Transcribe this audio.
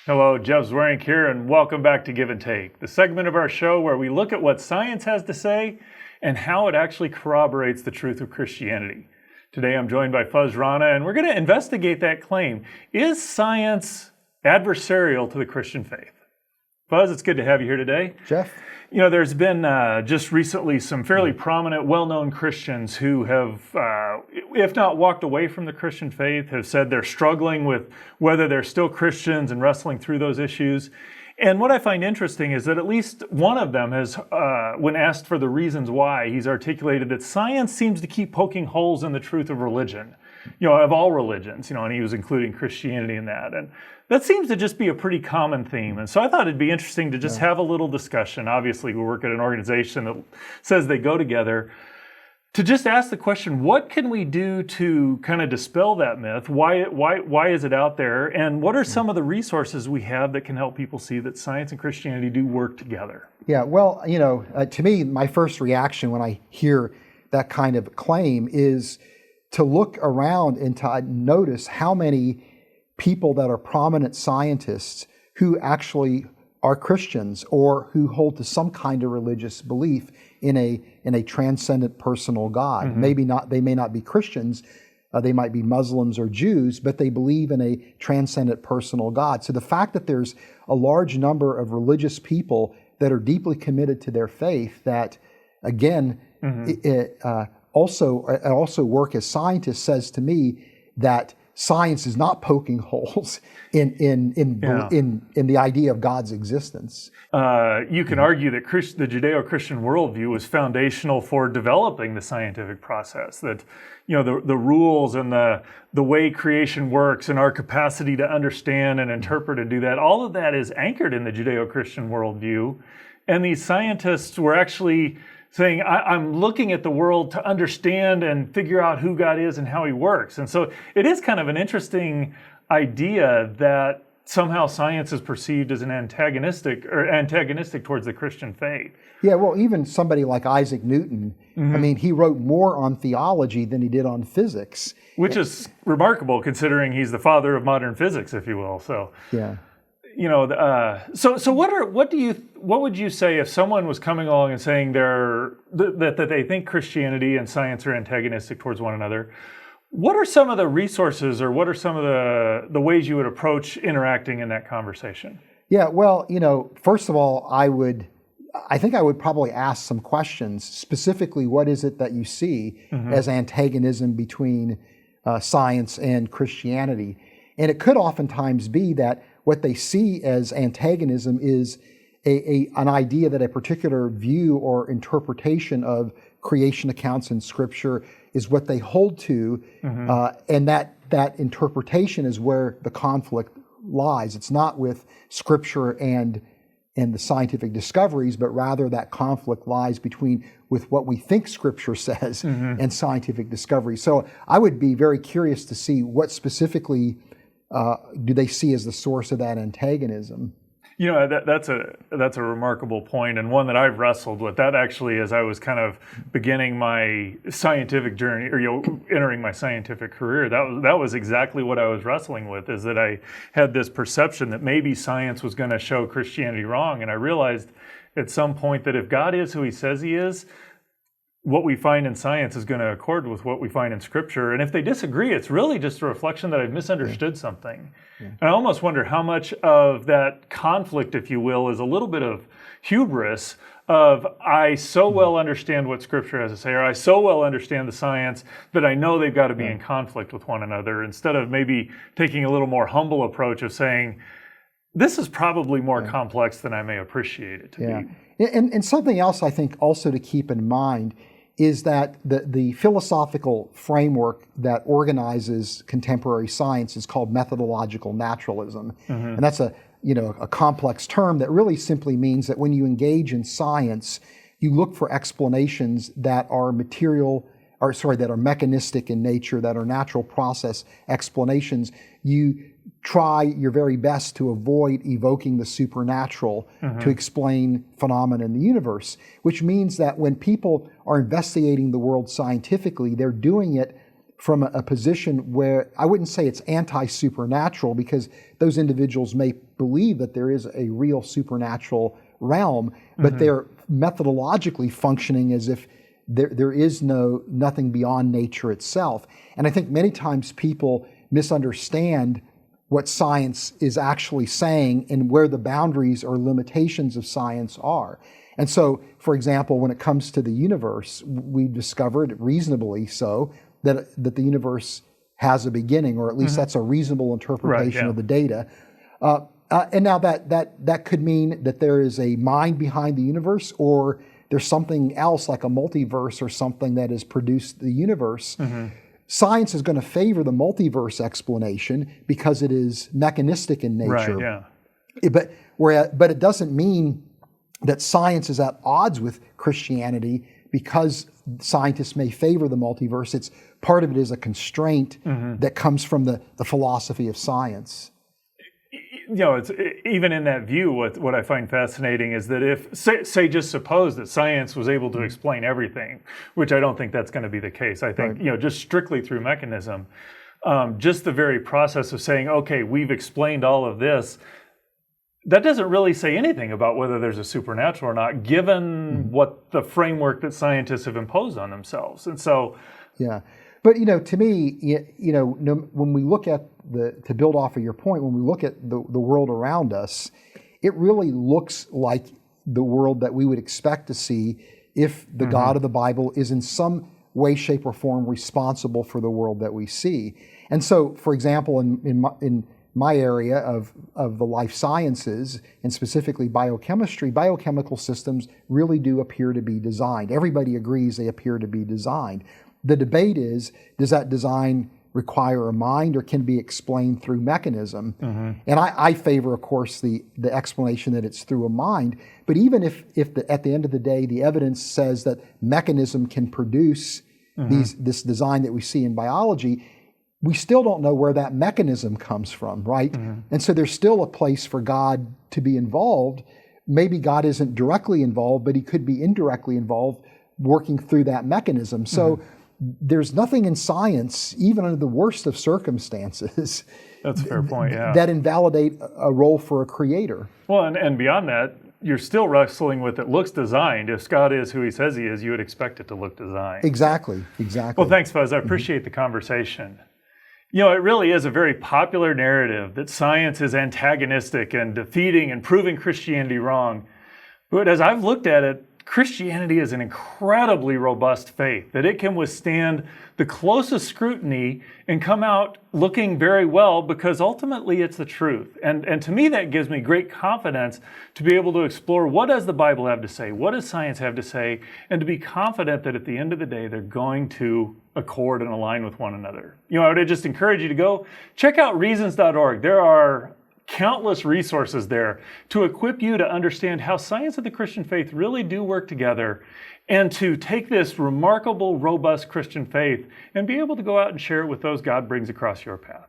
Hello, Jeff Zwarenk here, and welcome back to Give and Take, the segment of our show where we look at what science has to say and how it actually corroborates the truth of Christianity. Today I'm joined by Fazale Rana, and we're going to investigate that claim. Is science adversarial to the Christian faith? Fuzz, it's good to have you here today. Jeff? You know, there's been just recently some fairly prominent, well-known Christians who have, if not walked away from the Christian faith, have said they're struggling with whether they're still Christians and wrestling through those issues. And what I find interesting is that at least one of them has, when asked for the reasons why, he's articulated that science seems to keep poking holes in the truth of religion, of all religions, and he was including Christianity in that. And that seems to just be a pretty common theme. And so I thought it'd be interesting to just have a little discussion. Obviously, we work at an organization that says they go together, to just ask the question, what can we do to kind of dispel that myth? Why is it out there? And what are some of the resources we have that can help people see that science and Christianity do work together? Yeah, well, to me, my first reaction when I hear that kind of claim is to look around and to notice how many people that are prominent scientists who actually are Christians or who hold to some kind of religious belief in a transcendent personal God. Mm-hmm. They may not be Christians, they might be Muslims or Jews, but they believe in a transcendent personal God. So the fact that there's a large number of religious people that are deeply committed to their faith, that again, also work as scientists, says to me that science is not poking holes in the idea of God's existence. You can argue that the Judeo-Christian worldview was foundational for developing the scientific process. That the rules and the way creation works and our capacity to understand and interpret and do that, all of that is anchored in the Judeo-Christian worldview. And these scientists were actually saying, I'm looking at the world to understand and figure out who God is and how he works. And so it is kind of an interesting idea that somehow science is perceived as an antagonistic towards the Christian faith. Yeah, well, even somebody like Isaac Newton, I mean, he wrote more on theology than he did on physics. Which is remarkable considering he's the father of modern physics, if you will. So yeah. So what would you say if someone was coming along and saying that they think Christianity and science are antagonistic towards one another? What are some of the resources, or what are some of the ways you would approach interacting in that conversation? Yeah, well, first of all, I think I would probably ask some questions. Specifically, what is it that you see as antagonism between science and Christianity? And it could oftentimes be that what they see as antagonism is an idea that a particular view or interpretation of creation accounts in Scripture is what they hold to, and that interpretation is where the conflict lies. It's not with Scripture and the scientific discoveries, but rather that conflict lies with what we think Scripture says and scientific discoveries. So I would be very curious to see what specifically do they see as the source of that antagonism? That's a remarkable point, and one that I've wrestled with. That actually, as I was kind of beginning my scientific journey, or entering my scientific career, that was exactly what I was wrestling with. Is that I had this perception that maybe science was going to show Christianity wrong, and I realized at some point that if God is who He says He is, what we find in science is going to accord with what we find in Scripture. And if they disagree, it's really just a reflection that I've misunderstood something. Yeah. And I almost wonder how much of that conflict, if you will, is a little bit of hubris of I so well understand what Scripture has to say, or I so well understand the science that I know they've got to be in conflict with one another, instead of maybe taking a little more humble approach of saying, this is probably more complex than I may appreciate it to be. And something else I think also to keep in mind is that the philosophical framework that organizes contemporary science is called methodological naturalism. And that's a complex term that really simply means that when you engage in science, you look for explanations that are that are mechanistic in nature, that are natural process explanations. You try your very best to avoid evoking the supernatural to explain phenomena in the universe, which means that when people are investigating the world scientifically, they're doing it from a position where I wouldn't say it's anti-supernatural, because those individuals may believe that there is a real supernatural realm, but they're methodologically functioning as if there is nothing beyond nature itself. And I think many times people misunderstand what science is actually saying and where the boundaries or limitations of science are. And so, for example, when it comes to the universe, we've discovered, reasonably so, that the universe has a beginning, or at least that's a reasonable interpretation of the data. And now that could mean that there is a mind behind the universe, or there's something else like a multiverse or something that has produced the universe. Science is going to favor the multiverse explanation because it is mechanistic in nature. But it doesn't mean that science is at odds with Christianity because scientists may favor the multiverse. It's part of it is a constraint that comes from the philosophy of science. It's even in that view, what I find fascinating is that if, say just suppose that science was able to explain everything, which I don't think that's going to be the case. I think, just strictly through mechanism, just the very process of saying, okay, we've explained all of this, that doesn't really say anything about whether there's a supernatural or not, given what the framework that scientists have imposed on themselves. And so... But, to me, when we look at to build off of your point, when we look at the world around us, it really looks like the world that we would expect to see if the God of the Bible is in some way, shape, or form responsible for the world that we see. And so, for example, in my area of the life sciences, and specifically biochemistry, biochemical systems really do appear to be designed. Everybody agrees they appear to be designed. The debate is, does that design require a mind, or can be explained through mechanism? And I favor, of course, the explanation that it's through a mind. But even if at the end of the day, the evidence says that mechanism can produce this design that we see in biology, we still don't know where that mechanism comes from, right? And so there's still a place for God to be involved. Maybe God isn't directly involved, but he could be indirectly involved, working through that mechanism. So there's nothing in science, even under the worst of circumstances, that's a fair point, that invalidate a role for a creator. Well, and beyond that, you're still wrestling with it looks designed. If God is who he says he is, you would expect it to look designed. Exactly. Well, thanks, Fuzz. I appreciate the conversation. It really is a very popular narrative that science is antagonistic and defeating and proving Christianity wrong. But as I've looked at it, Christianity is an incredibly robust faith, that it can withstand the closest scrutiny and come out looking very well, because ultimately it's the truth. And to me, that gives me great confidence to be able to explore, what does the Bible have to say? What does science have to say? And to be confident that at the end of the day, they're going to accord and align with one another. I would just encourage you to go check out reasons.org. There are countless resources there to equip you to understand how science and the Christian faith really do work together, and to take this remarkable, robust Christian faith and be able to go out and share it with those God brings across your path.